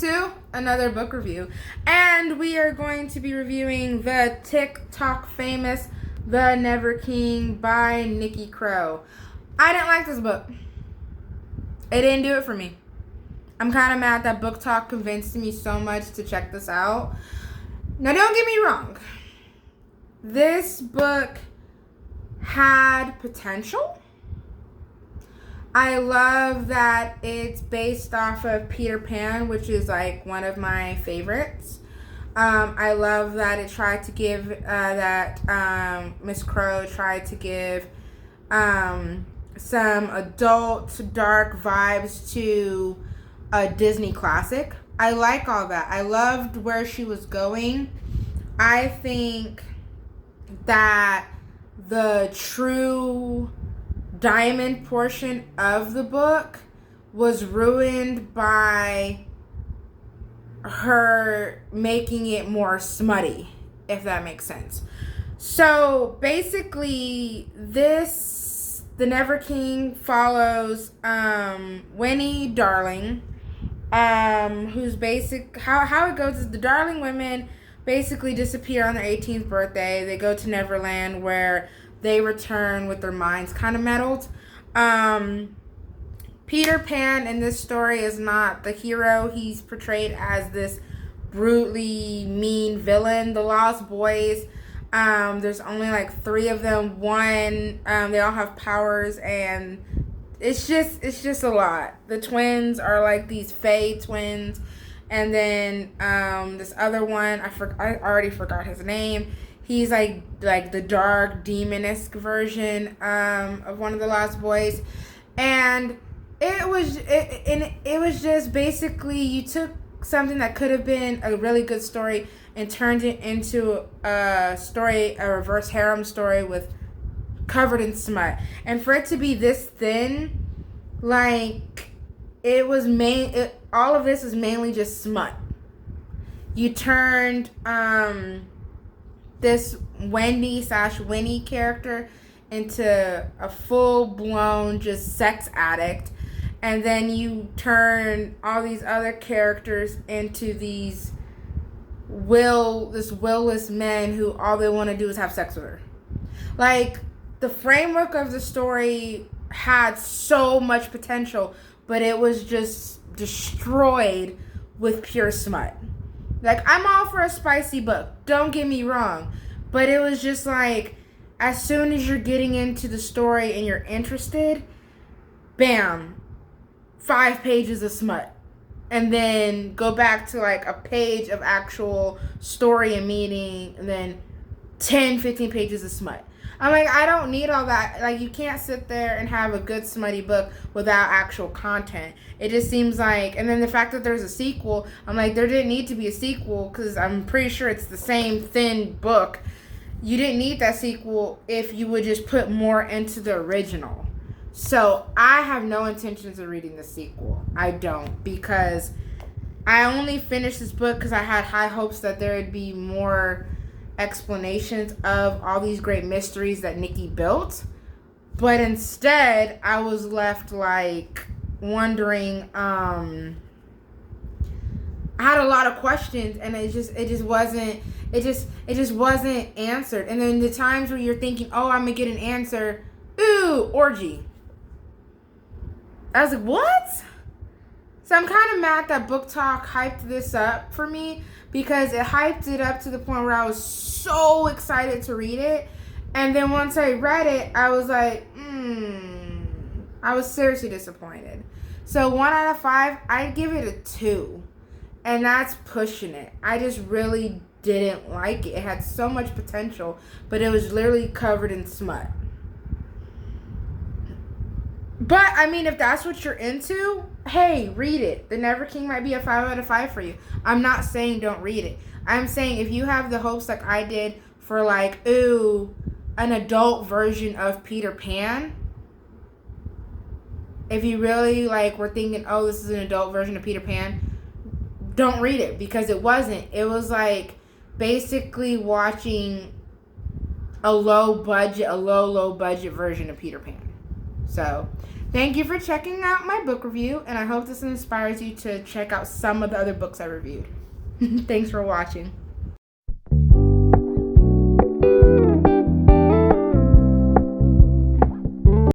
to another book review. And we are going to be reviewing the TikTok famous The Never King by Nikki Crow. I didn't like this book. It didn't do it for me. I'm kind of mad that Book Talk convinced me so much to check this out. Now, don't get me wrong. This book had potential. I love that it's based off of Peter Pan, which is like one of my favorites. I love that it tried to give, Miss Crow tried to give some adult, dark vibes to a Disney classic. I like all that. I loved where she was going. I think that the true diamond portion of the book was ruined by her making it more smutty, if that makes sense. So basically, The Never King follows Winnie Darling, who's how it goes is the Darling women basically disappear on their 18th birthday. They go to Neverland, where they return with their minds kind of muddled. Peter Pan in this story is not the hero. He's portrayed as this brutally mean villain. The Lost Boys, there's only like 3 of them. One, they all have powers, and it's just a lot. The twins are like these Fae twins, and then this other one, I already forgot his name. He's like the dark demonisk version of one of the Lost Boys, and it was just basically you took something that could have been a really good story and turned it into a reverse harem story covered in smut. And for it to be this thin, like all of this is mainly just smut. You turned this Wendy/Winnie character into a full-blown just sex addict, and then you turn all these other characters into these willless men who all they want to do is have sex with her. Like, the framework of the story had so much potential, but it was just destroyed with pure smut. Like, I'm all for a spicy book, don't get me wrong, but it was just like, as soon as you're getting into the story and you're interested, bam, 5 pages of smut. And then go back to like a page of actual story and meaning, and then 10, 15 pages of smut. I'm like, I don't need all that. Like, you can't sit there and have a good smutty book without actual content. It just seems like, and then the fact that there's a sequel, I'm like, there didn't need to be a sequel because I'm pretty sure it's the same thin book. You didn't need that sequel if you would just put more into the original. So I have no intentions of reading the sequel. I don't, because I only finished this book because I had high hopes that there would be more explanations of all these great mysteries that Nikki built, but instead I was left like wondering. I had a lot of questions, and it just wasn't answered. And then the times where you're thinking, oh, I'm gonna get an answer, ooh, orgy. I was like, what? So I'm kind of mad that Book Talk hyped this up for me, because it hyped it up to the point where I was so excited to read it. And then once I read it, I was like, I was seriously disappointed. So 1 out of 5, I'd give it a 2. And that's pushing it. I just really didn't like it. It had so much potential, but it was literally covered in smut. But, I mean, if that's what you're into, hey, read it. The Never King might be a 5 out of 5 for you. I'm not saying don't read it. I'm saying if you have the hopes like I did for, like, ooh, an adult version of Peter Pan, if you really, like, were thinking, oh, this is an adult version of Peter Pan, don't read it, because it wasn't. It was, like, basically watching a low budget version of Peter Pan. So Thank you for checking out my book review, and I hope this inspires you to check out some of the other books I reviewed. Thanks for watching.